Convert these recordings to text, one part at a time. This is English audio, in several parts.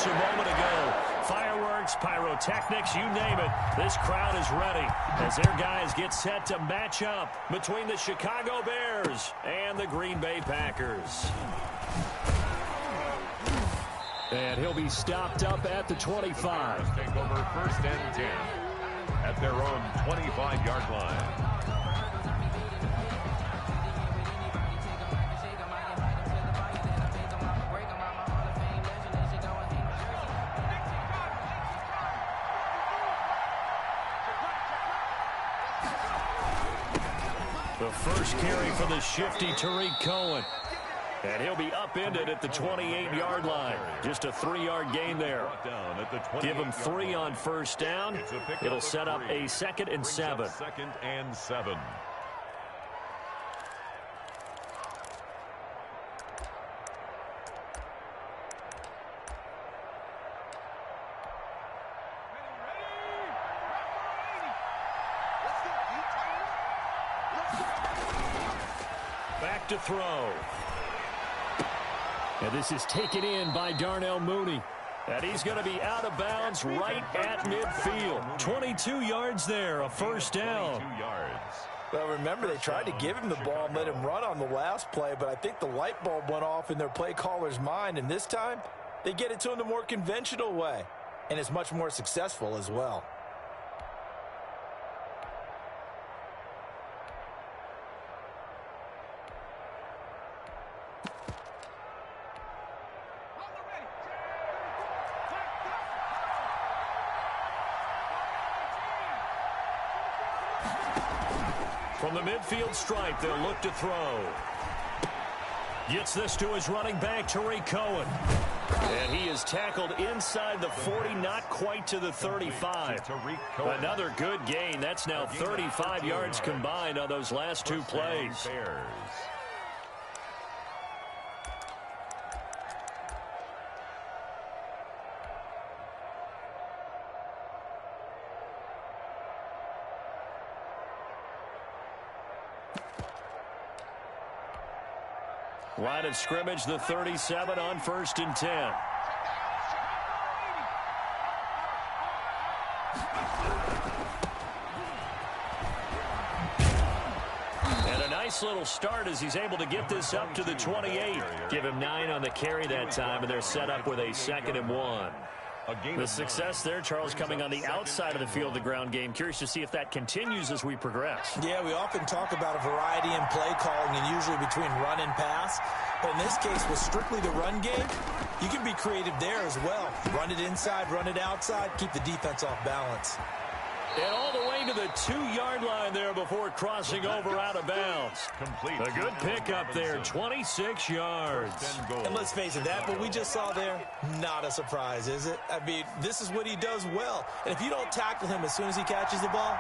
a moment ago. Fireworks, pyrotechnics, you name it. This crowd is ready as their guys get set to match up between the Chicago Bears and the Green Bay Packers. And he'll be stopped up at the 25. Take over 1st and 10 at their own 25-yard line. The first carry for the shifty Tariq Cohen. And he'll be upended at the 28-yard line. Just a 3-yard gain there. Give him 3 on 1st down. It'll set up a 2nd and 7. 2nd and 7. Back to throw. And this is taken in by Darnell Mooney. And he's going to be out of bounds right at midfield. 22 yards there, a 1st down. 22 yards. Well, remember, they tried to give him the ball and let him run on the last play, but I think the light bulb went off in their play caller's mind, and this time they get it to him the more conventional way, and it's much more successful as well. From the midfield stripe, they'll look to throw. Gets this to his running back, Tariq Cohen. And he is tackled inside the 40, not quite to the 35. Another good gain. That's now 35 yards combined on those last 2 plays. Line of scrimmage, the 37 on 1st and 10. And a nice little start as he's able to get this up to the 28. Give him 9 on the carry that time, and they're set up with a 2nd and 1. The success there, Charles, coming on the outside of the field, the ground game. Curious to see if that continues as we progress. Yeah, we often talk about a variety in play calling and usually between run and pass. But in this case, with strictly the run game, you can be creative there as well. Run it inside, run it outside, keep the defense off balance. And all the way to the 2-yard line there before crossing over out of bounds. A good pickup there, 26 yards. And let's face it, that what we just saw there, not a surprise, is it? I mean, this is what he does well. And if you don't tackle him as soon as he catches the ball,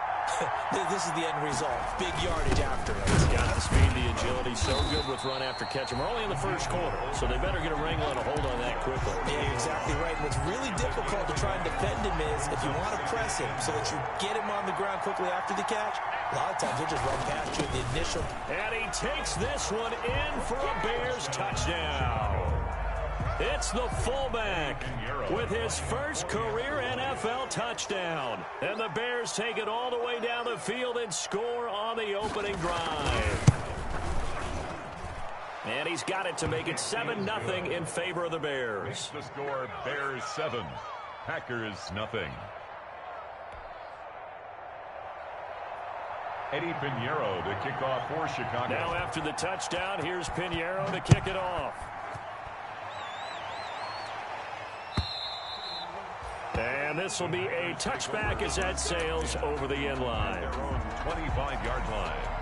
this is the end result. Big yardage after it. He's got the speed, the agility, so good with run after catch. And we're only in the 1st quarter, so they better get a wrangle and a hold on that quickly. Yeah, you're exactly right. And what's really difficult to try and defend him is if you want to press him so that you get him on the ground quickly after the catch, a lot of times he'll just run past you at the initial. And he takes this one in for a Bears touchdown. It's the fullback with his first career NFL touchdown. And the Bears take it all the way down the field and score on the opening drive. And he's got it to make it 7-0 in favor of the Bears. The score, Bears 7, Packers nothing. Eddie Pinheiro to kick off for Chicago. Now after the touchdown, here's Pinheiro to kick it off. And this will be a touchback as that sails over the end line. Their own 25-yard line.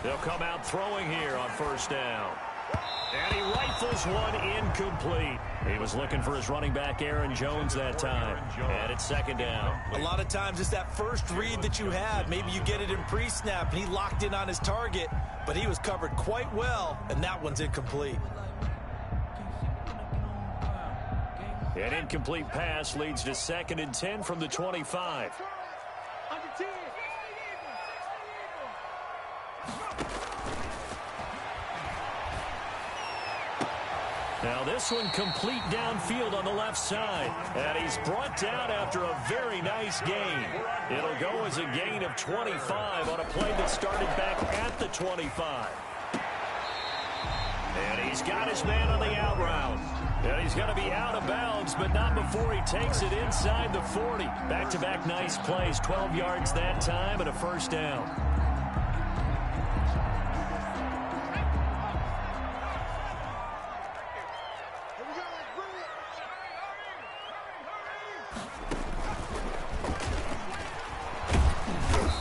They'll come out throwing here on 1st down. And he rifles one incomplete. He was looking for his running back, Aaron Jones, that time. And it's second down. A lot of times it's that first read that you have. Maybe you get it in pre-snap, and he locked in on his target, but he was covered quite well, and that one's incomplete. An incomplete pass leads to 2nd and 10 from the 25. Now this one complete downfield on the left side. And he's brought down after a very nice gain. It'll go as a gain of 25 on a play that started back at the 25. And he's got his man on the out route. And he's going to be out of bounds, but not before he takes it inside the 40. Back-to-back nice plays, 12 yards that time and a first down.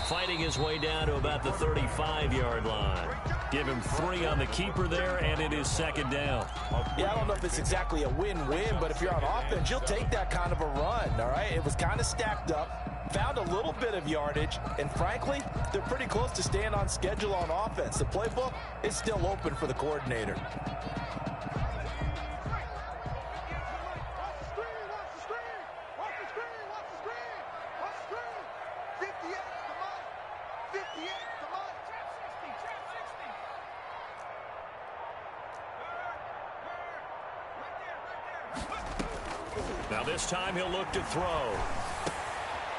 Fighting his way down to about the 35-yard line. Give him 3 on the keeper there, and it is second down. Yeah, I don't know if it's exactly a win-win, but if you're on offense, you'll take that kind of a run, all right? It was kind of stacked up, found a little bit of yardage, and frankly, they're pretty close to staying on schedule on offense. The playbook is still open for the coordinator. Now this time he'll look to throw.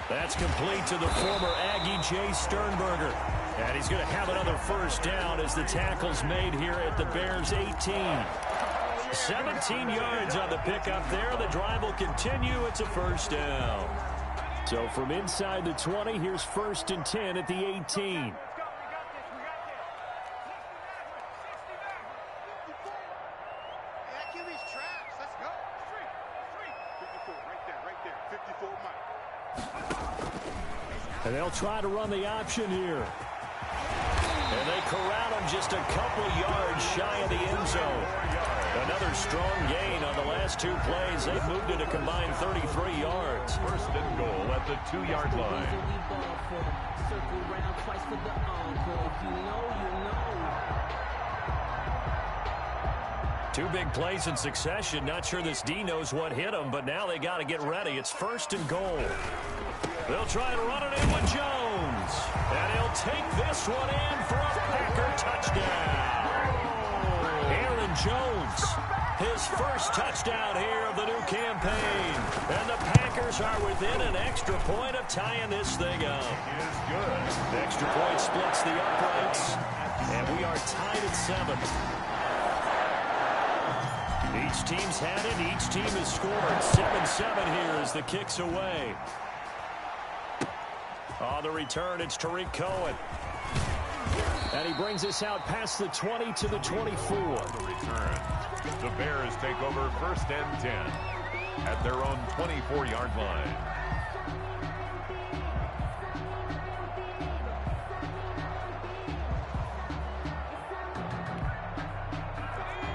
That's complete to the former Aggie, Jay Sternberger. And he's going to have another first down as the tackle's made here at the Bears' 18. 17 yards on the pickup there. The drive will continue. It's a first down. So from inside the 20, here's 1st and 10 at the 18. And they'll try to run the option here. And they corral him just a couple yards shy of the end zone. Another strong gain on the last 2 plays. They've moved it a combined 33 yards. 1st and goal at the 2-yard line. Two big plays in succession. Not sure this D knows what hit him, but now they got to get ready. It's 1st and goal. They'll try to run it in with Jones. And he'll take this one in for a Packer touchdown. Aaron Jones, his first touchdown here of the new campaign. And the Packers are within an extra point of tying this thing up. Is good. The extra point splits the uprights. And we are tied at 7. Each team's had it. Each team has scored. 7-7 here as the kick's away. On the return, it's Tariq Cohen. And he brings us out past the 20 to the 24. On the return, the Bears take over 1st and 10 at their own 24-yard line.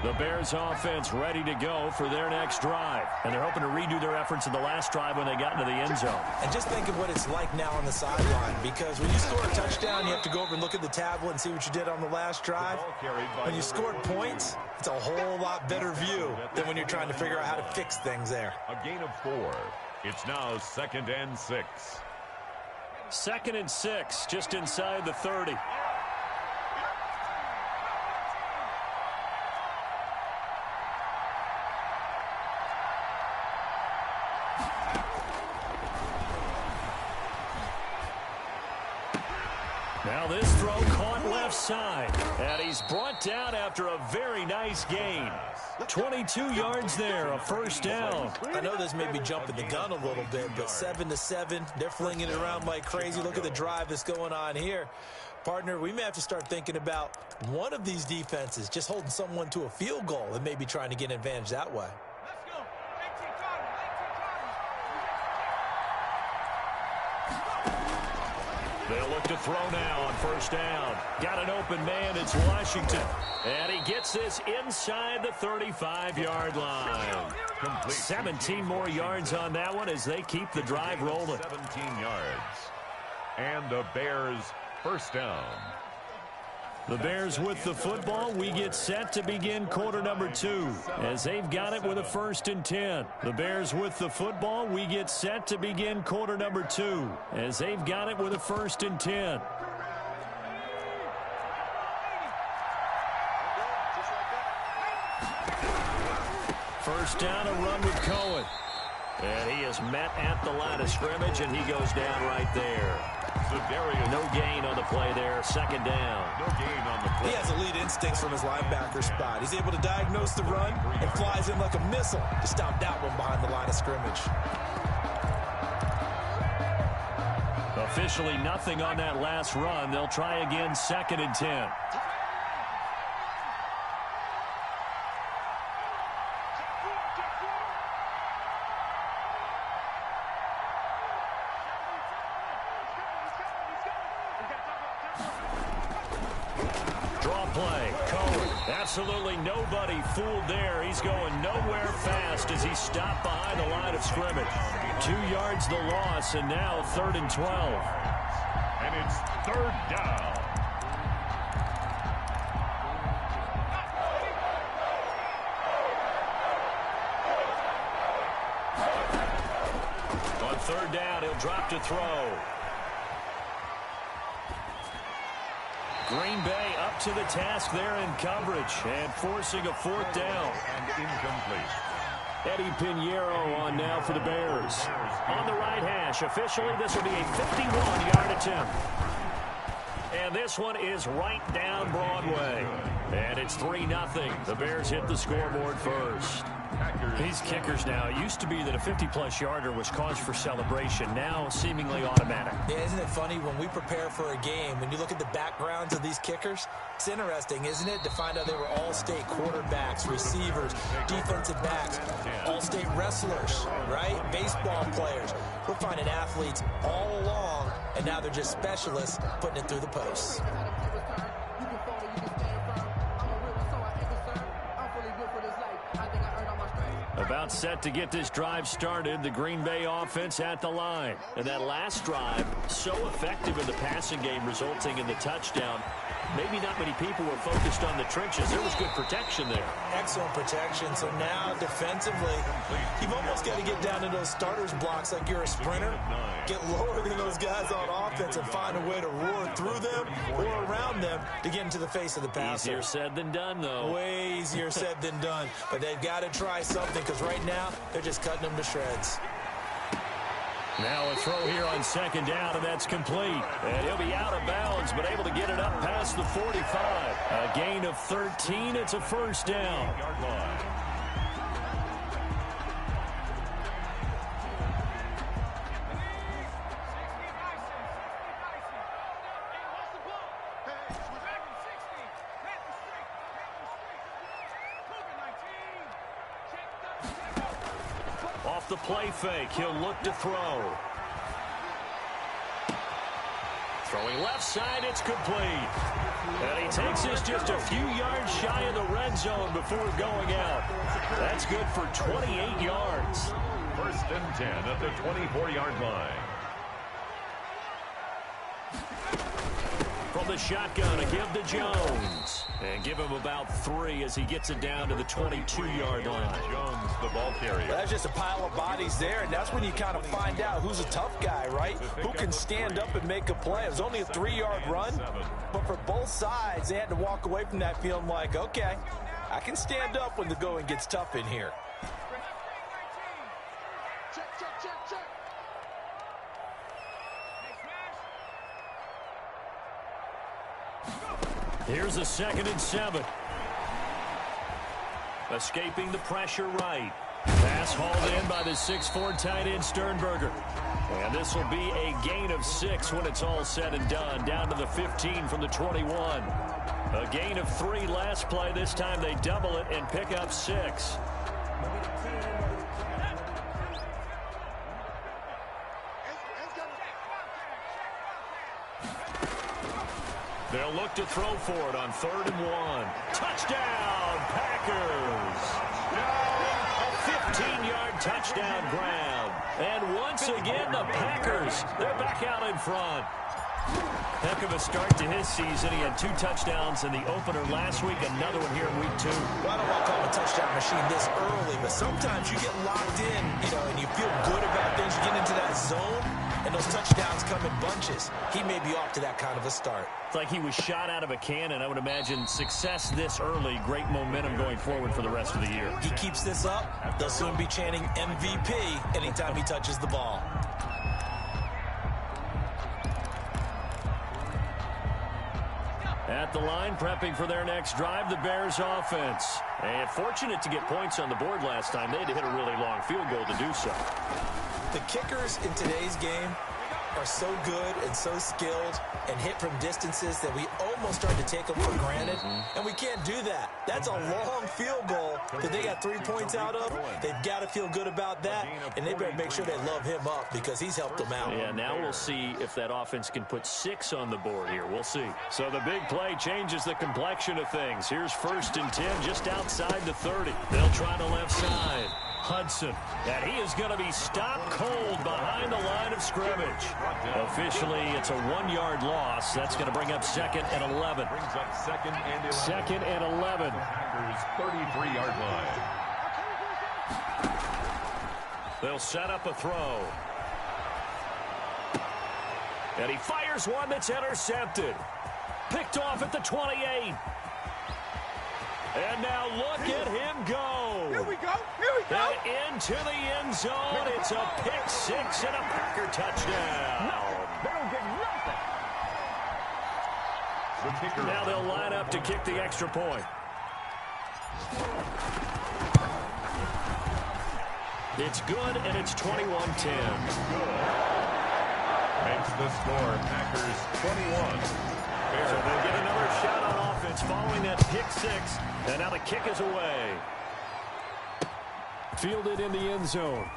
The Bears offense ready to go for their next drive. And they're hoping to redo their efforts in the last drive when they got into the end zone. And just think of what it's like now on the sideline, because when you score a touchdown, you have to go over and look at the tablet and see what you did on the last drive. When you scored points, it's a whole lot better view than when you're trying to figure out how to fix things there. A gain of 4. It's now 2nd and 6. 2nd and 6, just inside the 30. Now this throw caught left side. And he's brought down after a very nice gain. 22 yards there, a first down. I know this may be jumping the gun a little bit, but 7-7, they're flinging it around like crazy. Look at the drive that's going on here. Partner, we may have to start thinking about one of these defenses just holding someone to a field goal and maybe trying to get an advantage that way. They'll look to throw now on first down. Got an open man. It's Washington. And he gets this inside the 35-yard line. 17 more yards on that one as they keep the drive rolling. 17 yards. And the Bears first down. The Bears with the football. We get set to begin quarter number 2 as they've got it with a 1st and 10. The Bears with the football. We get set to begin quarter number 2 as they've got it with a 1st and 10. First down, a run with Cohen. And he is met at the line of scrimmage, and he goes down right there. No gain on the play there. Second down. No gain on the play. He has elite instincts from his linebacker spot. He's able to diagnose the run and flies in like a missile to stop that one behind the line of scrimmage. Officially nothing on that last run. They'll try again, 2nd and 10. Absolutely nobody fooled there. He's going nowhere fast as he's stopped behind the line of scrimmage. 2 yards the loss, and now 3rd and 12. And it's 3rd down. On 3rd down, he'll drop to throw. Green Bay up to the task there in coverage and forcing a 4th down. And incomplete. Eddie Pinheiro on now for the Bears. On the right hash, officially this will be a 51-yard attempt. And this one is right down Broadway. And it's 3-0. The Bears hit the scoreboard first. These kickers now, it used to be that a 50-plus yarder was cause for celebration. Now seemingly automatic. Yeah, isn't it funny when we prepare for a game, when you look at the backgrounds of these kickers, it's interesting, isn't it, to find out they were all-state quarterbacks, receivers, defensive backs, all-state wrestlers, right? Baseball players. We're finding athletes all along, and now they're just specialists putting it through the posts. About set to get this drive started, the Green Bay offense at the line. And that last drive, so effective in the passing game, resulting in the touchdown. Maybe not many people were focused on the trenches. There was good protection there. Excellent protection. So now defensively, you've almost got to get down to those starters blocks like you're a sprinter. Get lower than those guys on offense and find a way to roar through them or around them to get into the face of the passer. Easier said than done, though. Way easier said than done. But they've got to try something because right now they're just cutting them to shreds. Now a throw here on 2nd down, and that's complete. And he'll be out of bounds, but able to get it up past the 45. A gain of 13. It's a 1st down. Off the play fake, he'll look to throw. Throwing left side, it's complete. And he takes this just a few yards shy of the red zone before going out. That's good for 28 yards. 1st and 10 at the 24-yard line. From the shotgun, a give to Jones. And give him about 3 as he gets it down to the 22-yard line. Jones, the ball carrier. That's just a pile of bodies there, and that's when you kind of find out who's a tough guy, right? Who can stand up and make a play. It was only a 3-yard run, but for both sides, they had to walk away from that feeling like, okay, I can stand up when the going gets tough in here. Here's a 2nd and 7. Escaping the pressure right. Pass hauled in by the 6'4" tight end Sternberger. And this will be a gain of 6 when it's all said and done. Down to the 15 from the 21. A gain of 3 last play. This time they double it and pick up 6. They'll look to throw for it on 3rd and 1. Touchdown, Packers! A 15-yard touchdown grab. And once again, the Packers, they're back out in front. Heck of a start to his season. He had 2 touchdowns in the opener last week, another one here in week 2. Well, I don't want to call him a touchdown machine this early, but sometimes you get locked in, and you feel good about things. You get into that zone, and those touchdowns come in bunches. He may be off to that kind of a start. It's like he was shot out of a cannon. I would imagine success this early, great momentum going forward for the rest of the year. He keeps this up, they'll soon be chanting MVP anytime he touches the ball. At the line, prepping for their next drive, the Bears offense. And fortunate to get points on the board last time. They had to hit a really long field goal to do so. The kickers in today's game are so good and so skilled and hit from distances that we almost start to take them for granted, and we can't do that. That's a long field goal that they got 3 points out of. They've got to feel good about that, and they better make sure they love him up because he's helped them out. Yeah, now we'll see if that offense can put 6 on the board here. We'll see. So the big play changes the complexion of things. Here's 1st and 10 just outside the 30. They'll try the left side. Hudson, and he is going to be stopped cold behind the line of scrimmage. Officially, it's a 1-yard loss. That's going to bring up 2nd and 11. Brings up 2nd and 11. 2nd and 11. Packers 33-yard line. They'll set up a throw. And he fires one that's intercepted. Picked off at the 28. And now look at him go. Here we go. Here we go. And into the end zone. It's a pick 6 and a Packer touchdown. They don't get nothing. The kicker. Now they'll line up to kick the extra point. It's good, and it's 21-10. Makes the score. Packers 21. So they'll get another shot on offense following that pick 6. And now the kick is away. Fielded in the end zone.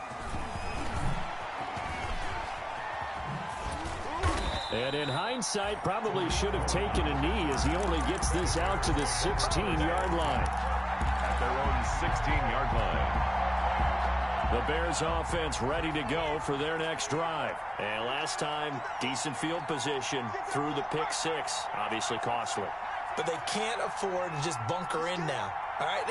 And in hindsight, probably should have taken a knee as he only gets this out to the 16-yard line. At their own 16-yard line. The Bears offense ready to go for their next drive. And last time, decent field position through the pick 6. Obviously costly. But they can't afford to just bunker in now. All right,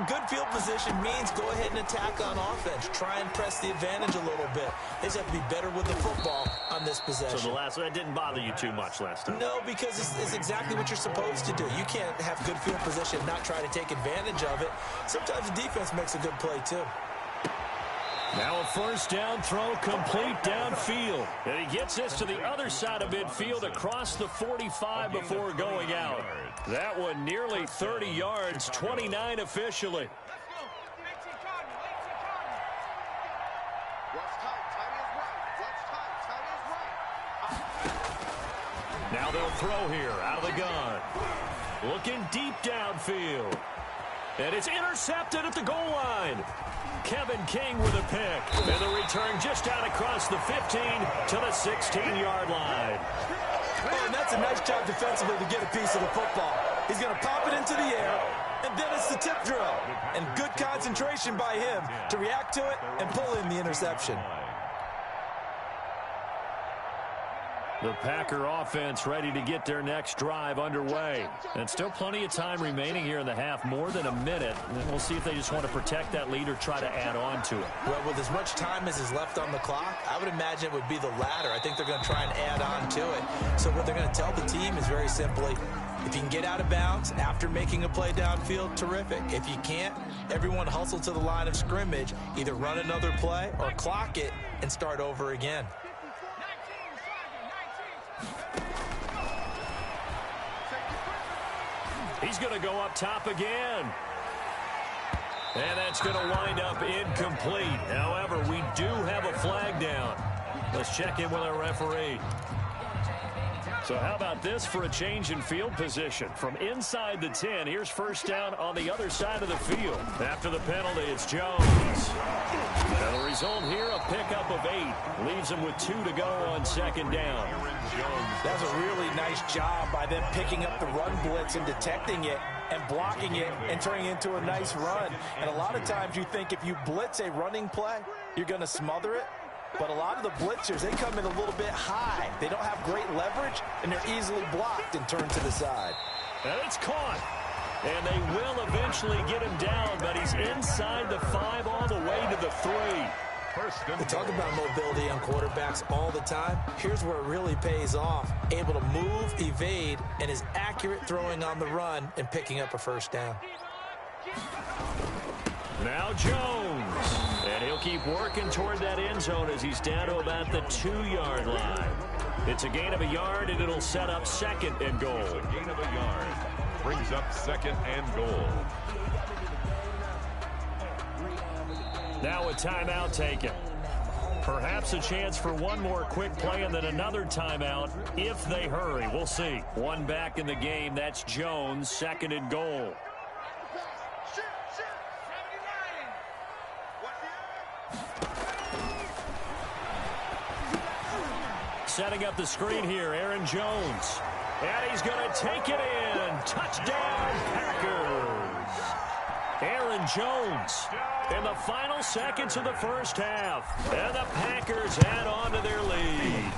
good field position means go ahead and attack on offense. Try and press the advantage a little bit. They just have to be better with the football on this possession. So the last one, that didn't bother you too much last time? No, because it's exactly what you're supposed to do. You can't have good field position and not try to take advantage of it. Sometimes the defense makes a good play, too. Now a 1st down throw complete downfield. And he gets this to the other side of midfield across the 45 before going out. That one nearly 30 yards, 29 officially. Now they'll throw here out of the gun. Looking deep downfield. And it's intercepted at the goal line. Kevin King with a pick. And the return just out across the 15 to the 16-yard line. Oh, and that's a nice job defensively to get a piece of the football. He's going to pop it into the air, and then it's the tip drill. And good concentration by him to react to it and pull in the interception. The Packer offense ready to get their next drive underway. And still plenty of time remaining here in the half, more than a minute. And we'll see if they just want to protect that lead or try to add on to it. Well, with as much time as is left on the clock, I would imagine it would be the latter. I think they're going to try and add on to it. So what they're going to tell the team is very simply, if you can get out of bounds after making a play downfield, terrific. If you can't, everyone hustle to the line of scrimmage, either run another play or clock it and start over again. He's going to go up top again. And that's going to wind up incomplete. However, we do have a flag down. Let's check in with our referee. So how about this for a change in field position? From inside the 10, here's first down on the other side of the field. After the penalty, it's Jones. And the result here, a pickup of 8. Leaves him with 2 to go on second down. That's a really nice job by them picking up the run blitz and detecting it and blocking it and turning it into a nice run. And a lot of times you think if you blitz a running play, you're going to smother it. But a lot of the blitzers, they come in a little bit high. They don't have great leverage, and they're easily blocked and turned to the side. And it's caught. And they will eventually get him down, but he's inside the 5 all the way to the 3. We talk about mobility on quarterbacks all the time. Here's where it really pays off. Able to move, evade, and is accurate throwing on the run and picking up a first down. Now Jones. And he'll keep working toward that end zone as he's down to about the 2-yard line. It's a gain of a yard, and it'll set up second and goal. It's a gain of a yard. Brings up second and goal. Now a timeout taken. Perhaps a chance for one more quick play and then another timeout if they hurry. We'll see. One back in the game. That's Jones, second and goal. Setting up the screen here, Aaron Jones. And he's going to take it in. Touchdown, Packers. Aaron Jones in the final seconds of the first half. And the Packers add on to their lead.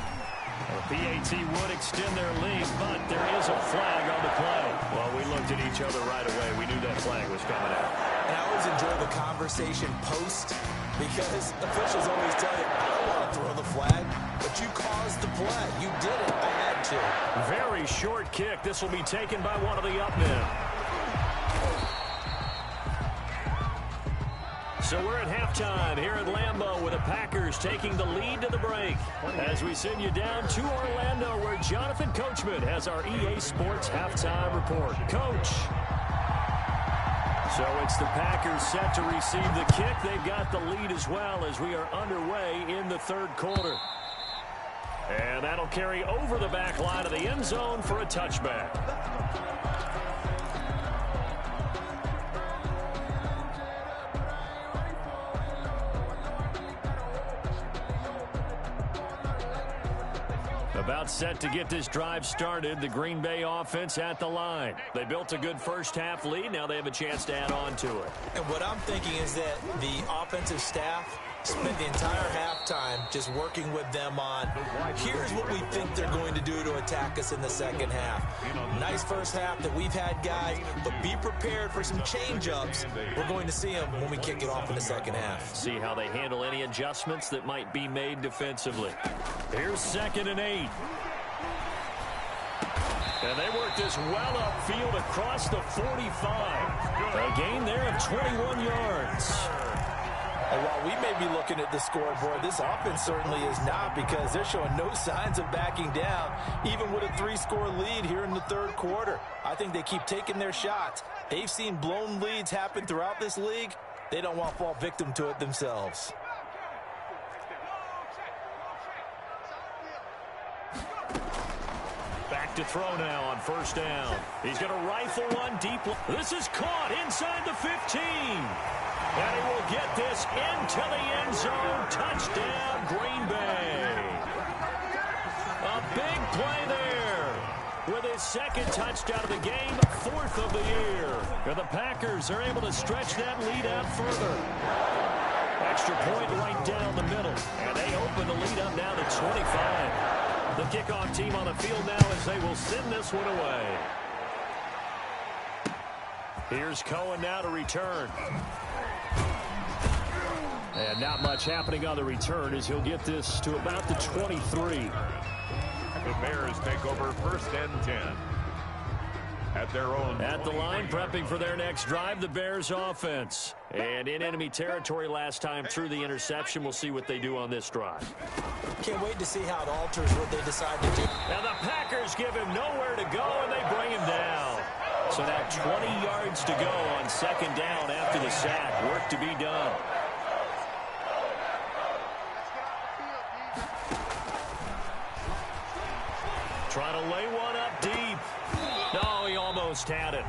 The PAT would extend their lead, but there is a flag on the play. Well, we looked at each other right away. We knew that flag was coming out. And I always enjoy the conversation post because officials always tell you, I don't want to throw the flag, but you caused the play. You did it. I had to. Very short kick. This will be taken by one of the up men. So we're at halftime here at Lambeau with the Packers taking the lead to the break. As we send you down to Orlando where Jonathan Coachman has our EA Sports halftime report. Coach. So it's the Packers set to receive the kick. They've got the lead as well as we are underway in the third quarter. And that'll carry over the back line of the end zone for a touchback. About set to get this drive started. The Green Bay offense at the line. They built a good first half lead. Now they have a chance to add on to it. And what I'm thinking is that the offensive staff spent the entire halftime just working with them on, here's what we think they're going to do to attack us in the second half. Nice first half that we've had, guys, but be prepared for some change-ups. We're going to see them when we kick it off in the second half. See how they handle any adjustments that might be made defensively. Here's 2nd and 8. And they work this well upfield across the 45. A gain there of 21 yards. And while we may be looking at the scoreboard, this offense certainly is not, because they're showing no signs of backing down, even with a 3-score lead here in the third quarter. I think they keep taking their shots. They've seen blown leads happen throughout this league. They don't want to fall victim to it themselves. Back to throw now on first down. He's going to rifle one deep. This is caught inside the 15. And he will get this into the end zone. Touchdown, Green Bay. A big play there. With his second touchdown of the game, 4th of the year. And the Packers are able to stretch that lead out further. Extra point right down the middle. And they open the lead up now to 25. The kickoff team on the field now as they will send this one away. Here's Cohen now to return. And not much happening on the return as he'll get this to about the 23. The Bears take over 1st and 10. At their own. At the line, prepping for their next drive, the Bears offense. And in enemy territory last time through the interception. We'll see what they do on this drive. Can't wait to see how it alters what they decide to do. Now the Packers give him nowhere to go, and they bring him down. So now 20 yards to go on second down after the sack. Work to be done. Trying to lay one up deep. No, he almost had it.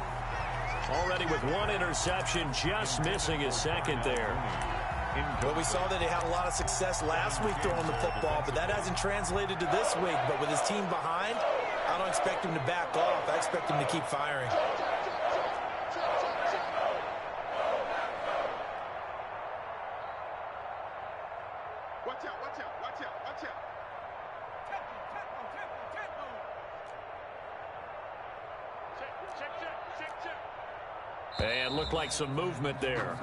Already with one interception, just missing his second there. Well, we saw that he had a lot of success last week throwing the football, but that hasn't translated to this week. But with his team behind, I don't expect him to back off. I expect him to keep firing. Watch out, watch out, watch out, watch out. And looked like some movement there.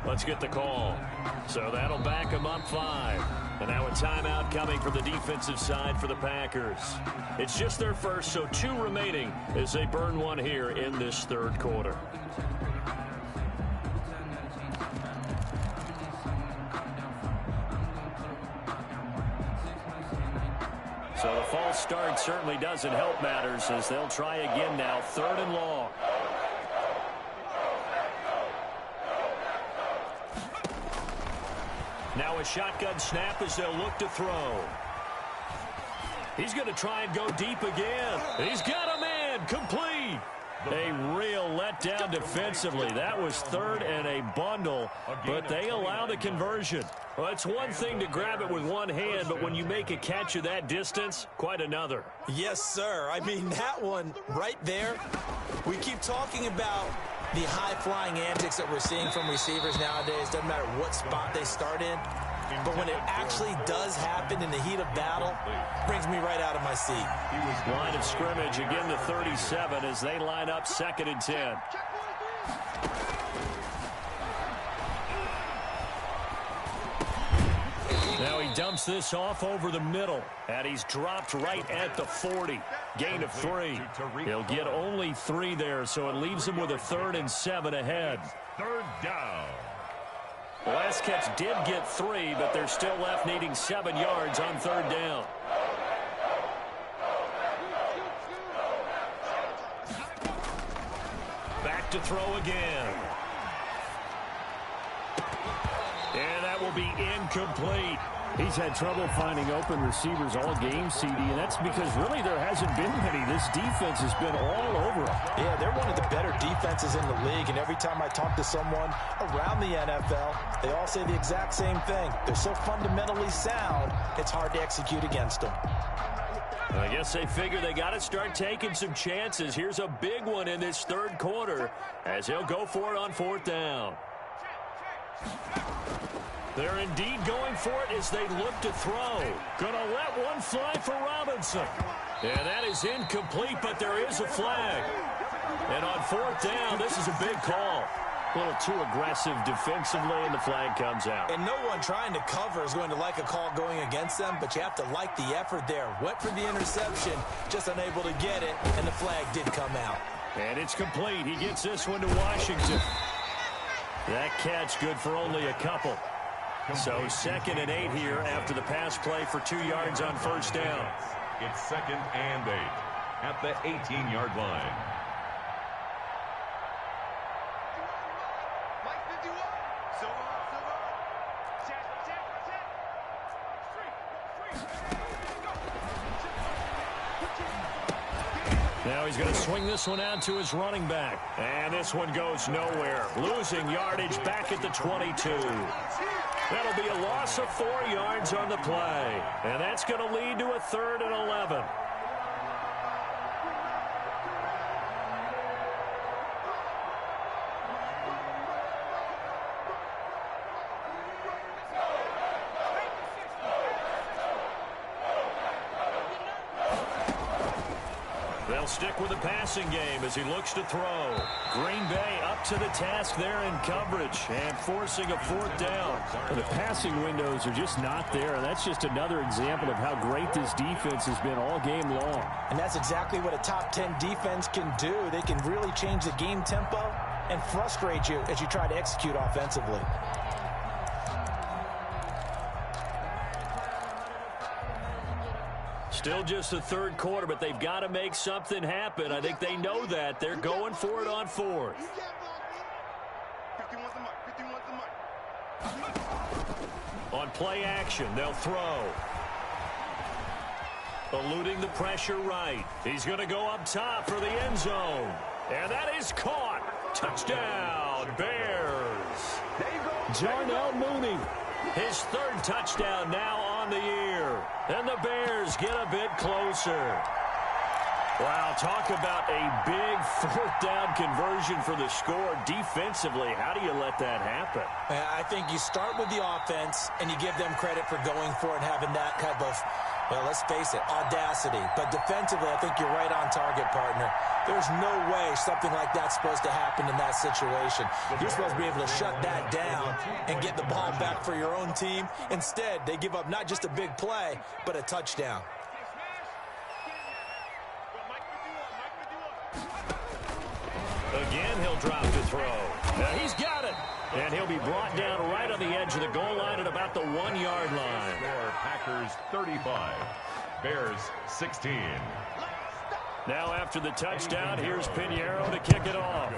Let's get the call. So that'll back them up 5. And now a timeout coming from the defensive side for the Packers. It's just their first, so 2 remaining as they burn one here in this third quarter. So the false start certainly doesn't help matters as they'll try again now, 3rd and long. Now a shotgun snap as they'll look to throw. He's going to try and go deep again. He's got him in. Complete. A real letdown defensively. That was 3rd and a bundle, but they allowed a conversion. Well, it's one thing to grab it with one hand, but when you make a catch of that distance, quite another. Yes, sir. I mean, that one right there, we keep talking about the high-flying antics that we're seeing from receivers nowadays. Doesn't matter what spot they start in. But when it actually does happen in the heat of battle, brings me right out of my seat. Line of scrimmage, again the 37 as they line up 2nd and 10. Now he dumps this off over the middle, and he's dropped right at the 40. Gain of 3. He'll get only 3 there, so it leaves him with a 3rd and 7 ahead. 3rd down. The last catch did get 3, but they're still left needing 7 yards on 3rd down. Back to throw again. And that will be incomplete. He's had trouble finding open receivers all game, CD, and that's because really there hasn't been many. This defense has been all over him. Yeah, they're one of the better defenses in the league, and every time I talk to someone around the NFL, they all say the exact same thing. They're so fundamentally sound, it's hard to execute against them. I guess they figure they got to start taking some chances. Here's a big one in this 3rd quarter as he'll go for it on 4th down. They're indeed going for it as they look to throw. Gonna let one fly for Robinson. And that is incomplete, but there is a flag. And on 4th down, this is a big call. A little too aggressive defensively, and the flag comes out. And no one trying to cover is going to like a call going against them, but you have to like the effort there. Went for the interception, just unable to get it, and the flag did come out. And it's complete. He gets this one to Washington. That catch good for only a couple. So 2nd and 8 here after the pass play for 2 yards on 1st down. It's 2nd and 8 at the 18-yard line. Now he's going to swing this one out to his running back. And this one goes nowhere. Losing yardage back at the 22. That'll be a loss of 4 yards on the play. And that's going to lead to a 3rd and 11. They'll stick with the passing game as he looks to throw. Green Bay up to the task there in coverage and forcing a 4th down. And the passing windows are just not there. And that's just another example of how great this defense has been all game long. And that's exactly what a top 10 defense can do. They can really change the game tempo and frustrate you as you try to execute offensively. Still just the 3rd quarter, but they've got to make something happen. I think they know that. They're going for it on 4th. On play action, they'll throw. eluding the pressure right. He's going to go up top for the end zone. And that is caught. Touchdown, Bears. Jarnell Mooney. His third touchdown now on the year. And the Bears get a bit closer. Wow, talk about a big fourth down conversion for the score defensively. How do you let that happen? I think you start with the offense, and you give them credit for going for it and having that type of, well, let's face it, audacity. But defensively, I think you're right on target, partner. There's no way something like that's supposed to happen in that situation. You're supposed to be able to shut that down and get the ball back for your own team. Instead, they give up not just a big play, but a touchdown. Again, he'll drop to throw. Now he's got it. And he'll be brought down right on the edge of the goal line at about the 1-yard line. Score Packers 35, Bears 16. Now after the touchdown, here's Pinheiro to kick it off.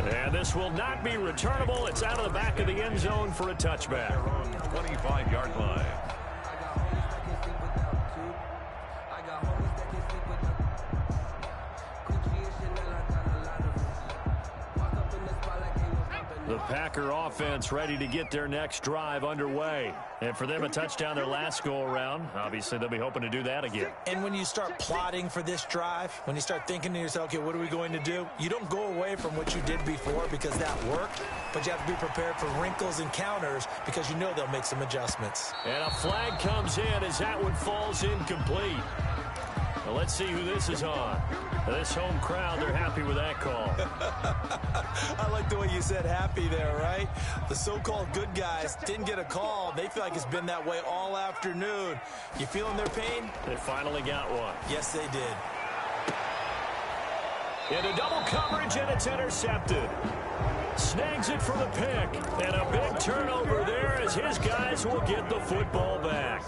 And this will not be returnable. It's out of the back of the end zone for a touchback. Their own 25-yard line. The Packer offense ready to get their next drive underway. And for them, a touchdown their last go-around. Obviously, they'll be hoping to do that again. And when you start plotting for this drive, when you start thinking to yourself, okay, what are we going to do? You don't go away from what you did before because that worked, but you have to be prepared for wrinkles and counters because you know they'll make some adjustments. And a flag comes in as that one falls incomplete. Well, let's see who this is on. This home crowd, they're happy with that call. I like the way you said happy there, right? The so-called good guys didn't get a call. They feel like it's been that way all afternoon. You feeling their pain? They finally got one. Yes, they did. Into double coverage, and it's intercepted. Snags it for the pick. And a big turnover there as his guys will get the football back.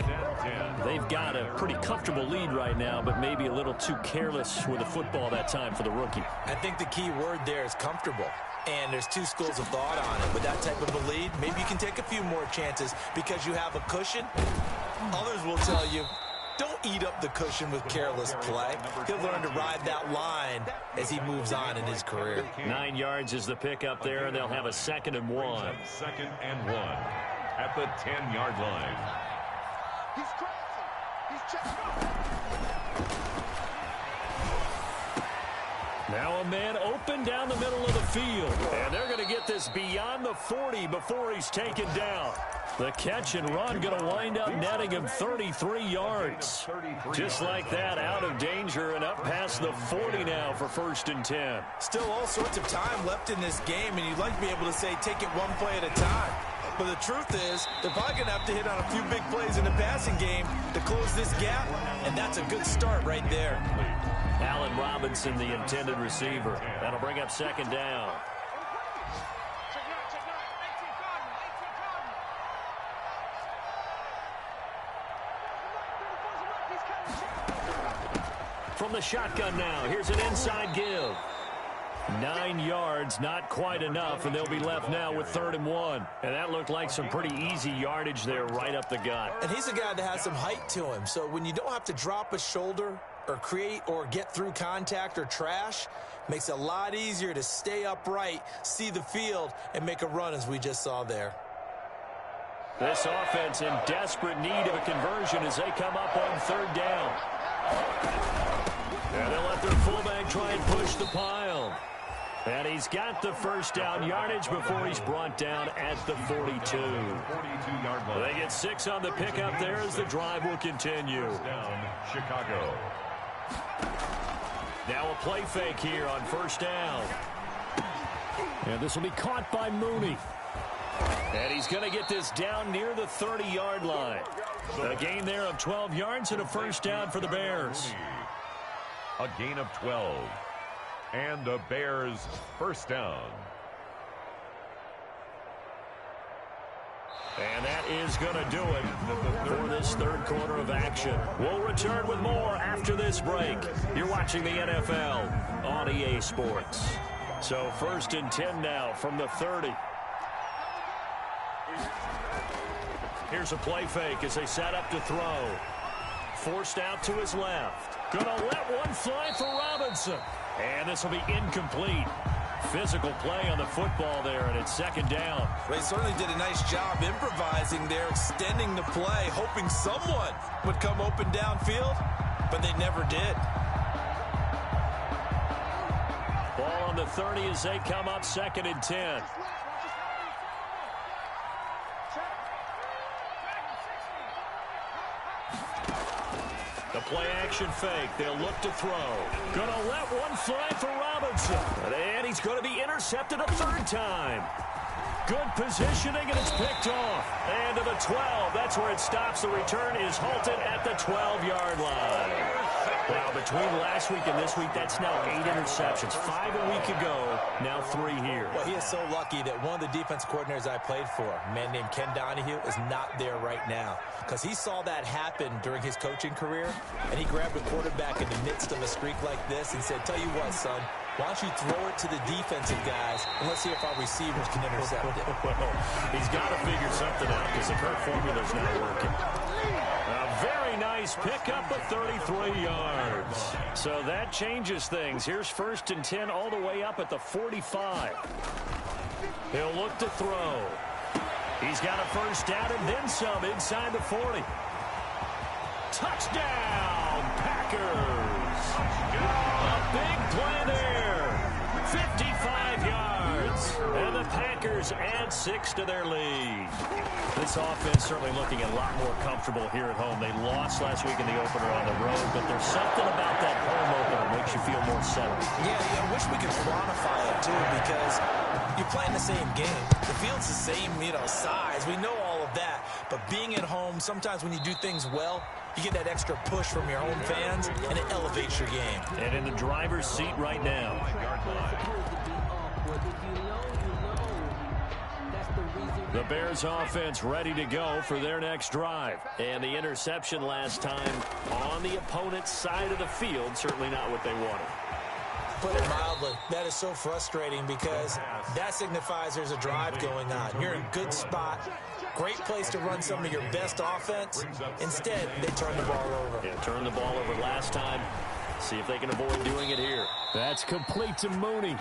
They've got a pretty comfortable lead right now, but maybe a little too careless with the football that time for the rookie. I think the key word there is comfortable. And there's two schools of thought on it. With that type of a lead, maybe you can take a few more chances because you have a cushion. Others will tell you, don't eat up the cushion with careless play. He'll learn to ride that line as he moves on in his career. 9 yards is the pickup there, and they'll have a 2nd and 1. 2nd and 1 at the 10-yard line. He's crossing. He's checking. Now a man open down the middle of the field. And they're going to get this beyond the 40 before he's taken down. The catch and run going to wind up netting him 33 yards. Just like that, out of danger and up past the 40 now for 1st and 10. Still all sorts of time left in this game, and you'd like to be able to say take it one play at a time. But the truth is, they're probably going to have to hit on a few big plays in the passing game to close this gap, and that's a good start right there. Allen Robinson, the intended receiver. That'll bring up 2nd down. From the shotgun now, here's an inside give. 9 yards, not quite enough, and they'll be left now with 3rd and 1. And that looked like some pretty easy yardage there right up the gut. And he's a guy that has some height to him, so when you don't have to drop a shoulder or create or get through contact or trash, makes it a lot easier to stay upright, see the field, and make a run as we just saw there. This offense in desperate need of a conversion as they come up on 3rd down. And they'll let their fullback try and push the pile. And he's got the 1st down yardage before he's brought down at the 42. 42-yard line. They get 6 on the pickup there as the drive will continue. Down, Chicago. Now a play fake here on 1st down. And this will be caught by Mooney. And he's going to get this down near the 30-yard line. A gain there of 12 yards and a 1st down for the Bears. A gain of 12. And the Bears 1st down. And that is going to do it for this 3rd quarter of action. We'll return with more after this break. You're watching the NFL on EA Sports. So 1st and 10 now from the 30. Here's a play fake as they set up to throw. Forced out to his left. Gonna let one fly for Robinson. And this will be incomplete. Physical play on the football there, and it's second down. They certainly did a nice job improvising there, extending the play, hoping someone would come open downfield, but they never did. Ball on the 30 as they come up second and 10. The play-action fake. They'll look to throw. Gonna let one fly for Robinson. And he's going to be intercepted a third time. Good positioning, and it's picked off. And to the 12. That's where it stops. The return is halted at the 12-yard line. Wow, between last week and this week, that's now 8 interceptions. 5 a week ago, now 3 here. Well, he is so lucky that one of the defense coordinators I played for, a man named Ken Donahue, is not there right now. Because he saw that happen during his coaching career, and he grabbed a quarterback in the midst of a streak like this and said, tell you what, son, why don't you throw it to the defensive guys, and let's see if our receivers can intercept it. Well, he's got to figure something out because the current formula's not working. A very nice pickup of 33 yards. So that changes things. Here's first and 10 all the way up at the 45. He'll look to throw. He's got a first down and then some inside the 40. Touchdown, Packers. A big play there. 55 yards. And the Packers add 6 to their lead. This offense certainly looking a lot more comfortable here at home. They lost last week in the opener on the road, but there's something about that home opener that makes you feel more settled. Yeah, I wish we could quantify it, too, because you're playing the same game. The field's the same, size. We know all of that. But being at home, sometimes when you do things well, you get that extra push from your home fans, and it elevates your game. And in the driver's seat right now. The Bears offense ready to go for their next drive. And the interception last time on the opponent's side of the field, certainly not what they wanted. Put it mildly, that is so frustrating because that signifies there's a drive going on. You're in a good spot, great place to run some of your best offense. Instead, they turn the ball over. Yeah, turned the ball over last time. See if they can avoid doing it here. That's complete to Mooney.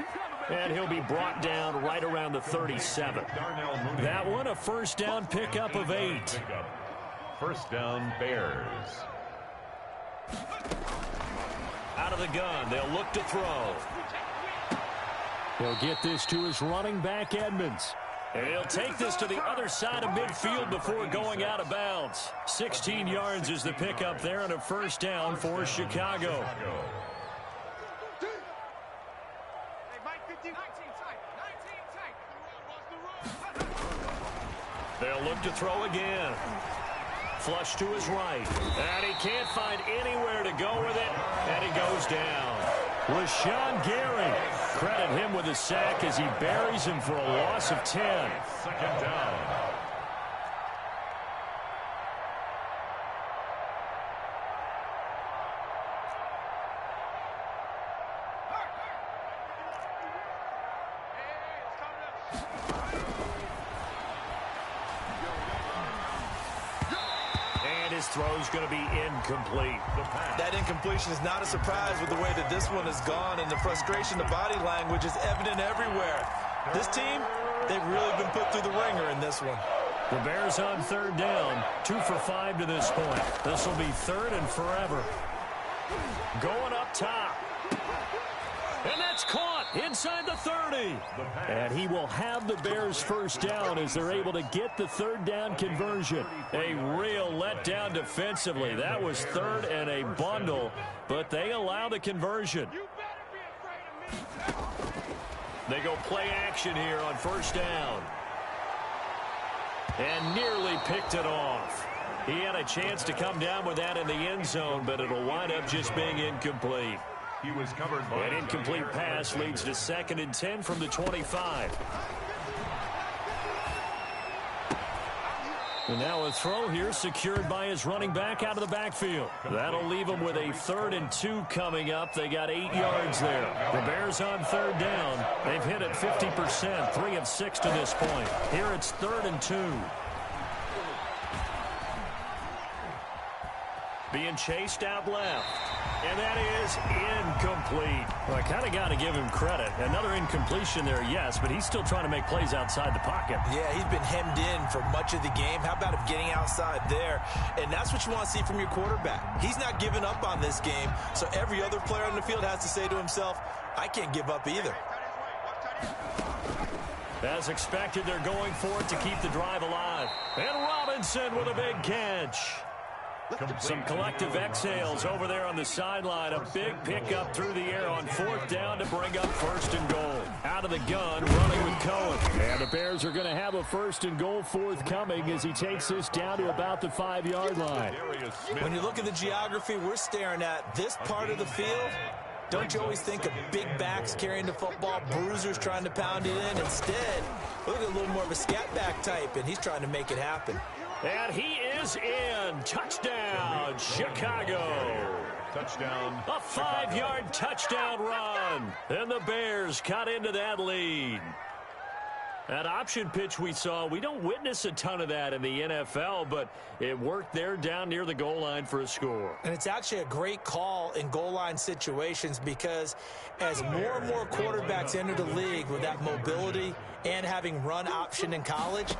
And he'll be brought down right around the 37. That one, a first down pickup of 8. First down, Bears. Out of the gun, they'll look to throw. He'll get this to his running back, Edmonds. And he'll take this to the other side of midfield before going out of bounds. 16 yards is the pickup there and a first down for Chicago. They'll look to throw again. Flush to his right. And he can't find anywhere to go with it. And he goes down. Rashawn Gary. Credit him with a sack as he buries him for a loss of 10. Second down. His throw's going to be incomplete. That incompletion is not a surprise with the way that this one has gone, and the frustration, the body language is evident everywhere. This team, they've really been put through the ringer in this one. The Bears on third down, 2 for 5 to this point. This will be third and forever. Going up top. And that's caught inside the 30. And he will have the Bears first down as they're able to get the third down conversion. A real letdown defensively. That was third and a bundle, but they allow the conversion. They go play action here on first down. And nearly picked it off. He had a chance to come down with that in the end zone, but it'll wind up just being incomplete. He was covered by an incomplete pass leads to second and 10 from the 25. And now a throw here secured by his running back out of the backfield. That'll leave him with a 3rd and 2 coming up. They got 8 yards there. The Bears on third down. They've hit it 50%, 3 of 6 to this point. Here it's 3rd and 2. being chased out left. And that is incomplete. Well, I kind of got to give him credit. Another incompletion there, yes, but he's still trying to make plays outside the pocket. Yeah, he's been hemmed in for much of the game. How about him getting outside there? And that's what you want to see from your quarterback. He's not giving up on this game, so every other player on the field has to say to himself, I can't give up either. As expected, they're going for it to keep the drive alive. And Robinson with a big catch. Some collective exhales over there on the sideline. A big pickup through the air on 4th down to bring up 1st and goal. Out of the gun, running with Cohen. And the Bears are going to have a 1st and goal forthcoming as he takes this down to about the 5-yard line. When you look at the geography we're staring at, this part of the field, don't you always think of big backs carrying the football, bruisers trying to pound it in? Instead, look at a little more of a scat back type, and he's trying to make it happen. And he is in. Touchdown, Chicago. Touchdown. A 5-yard touchdown run. And the Bears cut into that lead. That option pitch we saw, we don't witness a ton of that in the NFL, but it worked there down near the goal line for a score. And it's actually a great call in goal line situations because as more and more quarterbacks enter the league with that mobility and having run option in college,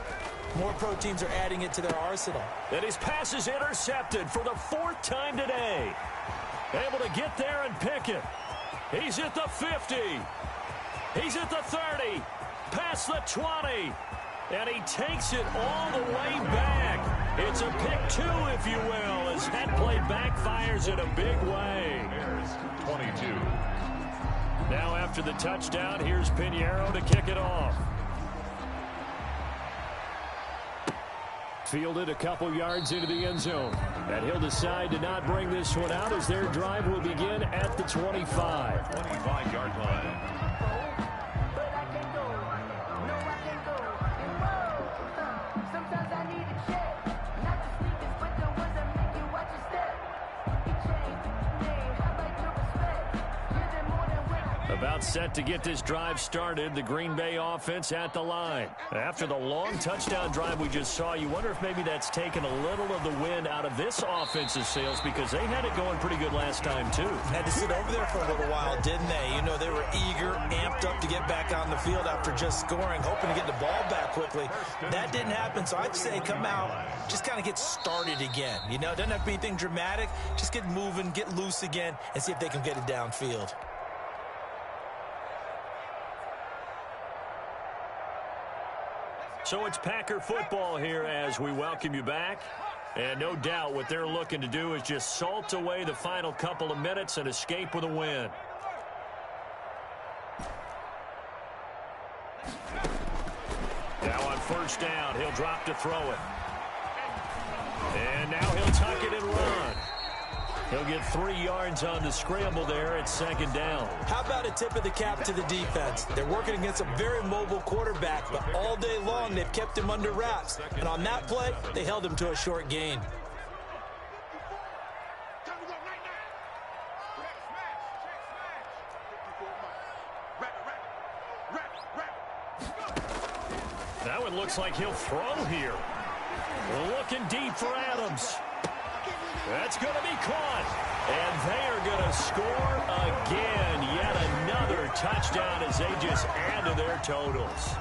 more pro teams are adding it to their arsenal. And his pass is intercepted for the 4th time today. Able to get there and pick it. He's at the 50. He's at the 30. Past the 20. And he takes it all the way back. It's a pick 2, if you will, as that play backfires in a big way. Bears 22. Now after the touchdown, here's Pinheiro to kick it off. Fielded a couple yards into the end zone. And he'll decide to not bring this one out as their drive will begin at the 25. 25-yard line. About set to get this drive started, the Green Bay offense at the line. After the long touchdown drive we just saw, you wonder if maybe that's taken a little of the wind out of this offense's sails because they had it going pretty good last time, too. Had to sit over there for a little while, didn't they? You know, they were eager, amped up to get back on the field after just scoring, hoping to get the ball back quickly. That didn't happen, so I'd say come out, just kind of get started again. You know, it doesn't have to be anything dramatic. Just get moving, get loose again, and see if they can get it downfield. So it's Packer football here as we welcome you back. And no doubt what they're looking to do is just salt away the final couple of minutes and escape with a win. Now on 1st down, he'll drop to throw it. And now he'll tuck it and run. He'll get 3 yards on the scramble there at 2nd down. How about a tip of the cap to the defense? They're working against a very mobile quarterback, but all day long they've kept him under wraps. And on that play, they held him to a short gain. That one looks like he'll throw here. Looking deep for Adams. That's going to be caught. And they are going to score again. Yet another touchdown as they just add to their totals.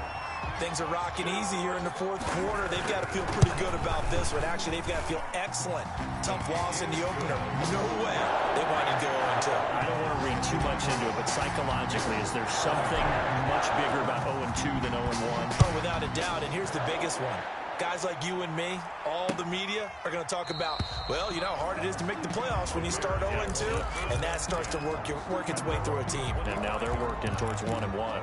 Things are rocking easy here in the 4th quarter. They've got to feel pretty good about this one. Actually, they've got to feel excellent. Tough loss in the opener. No way they want to go into. I don't want to read too much into it, but psychologically, is there something much bigger about 0-2 than 0-1? Oh, without a doubt. And here's the biggest one. Guys like you and me, all the media, are going to talk about, well, you know how hard it is to make the playoffs when you start 0-2, and that starts to work its way through a team. And now they're working towards 1-1.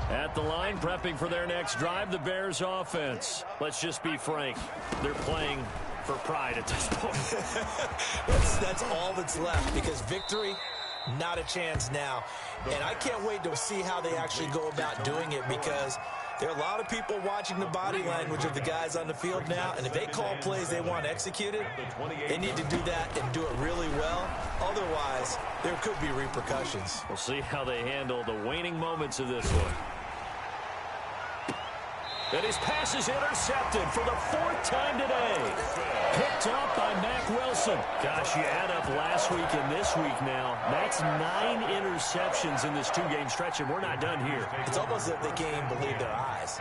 At the line, prepping for their next drive, the Bears offense. Let's just be frank. They're playing for pride at this point. That's all that's left, because victory, not a chance now. And I can't wait to see how they actually go about doing it, because there are a lot of people watching the body language of the guys on the field now, and if they call plays they want executed, they need to do that and do it really well. Otherwise, there could be repercussions. We'll see how they handle the waning moments of this one. And his pass is intercepted for the 4th time today. Picked up by Mac Wilson. Gosh, you add up last week and this week now. That's 9 interceptions in this 2-game stretch, and we're not done here. It's almost as if they can't even believe their eyes.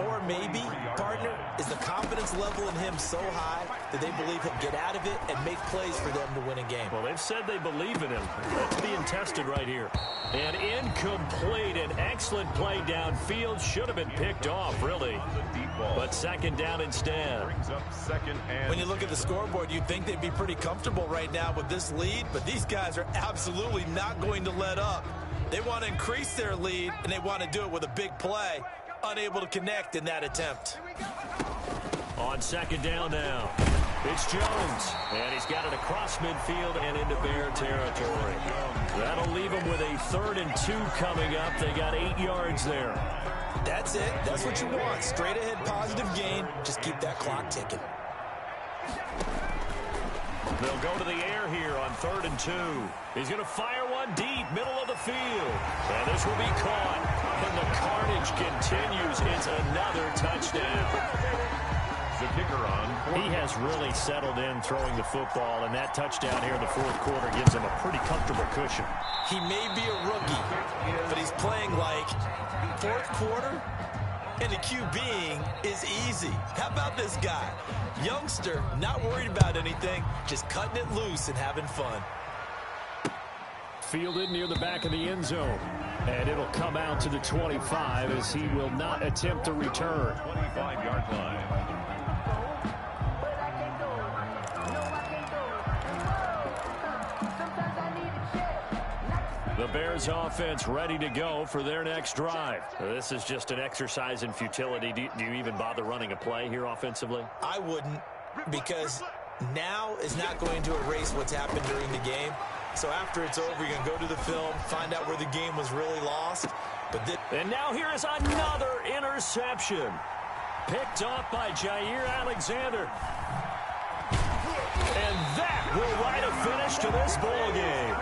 Or maybe, partner, is the confidence level in him so high that they believe he'll get out of it and make plays for them to win a game. Well, they've said they believe in him. That's being tested right here. And incomplete. An excellent play downfield. Should have been picked off, really. But second down instead. When you look at the scoreboard, you'd think they'd be pretty comfortable right now with this lead, but these guys are absolutely not going to let up. They want to increase their lead, and they want to do it with a big play. Unable to connect in that attempt. On second down now, it's Jones. And he's got it across midfield and into Bear territory. That'll leave him with a 3rd and 2 coming up. They got 8 yards there. That's it. That's what you want. Straight ahead positive gain. Just keep that clock ticking. They'll go to the air here on 3rd and 2. He's going to fire one deep, middle of the field. And this will be caught. And the carnage continues. It's another touchdown. The kicker on. He has really settled in throwing the football, and that touchdown here in the 4th quarter gives him a pretty comfortable cushion. He may be a rookie, but he's playing like 4th quarter, and the QBing is easy. How about this guy? Youngster, not worried about anything, just cutting it loose and having fun. Fielded near the back of the end zone. And it'll come out to the 25 as he will not attempt to return. 25-yard line. The Bears offense ready to go for their next drive. This is just an exercise in futility. Do you even bother running a play here offensively? I wouldn't, because now is not going to erase what's happened during the game. So after it's over, you're going to go to the film, find out where the game was really lost. And now here is another interception. Picked off by Jair Alexander. And that will write a finish to this ball game.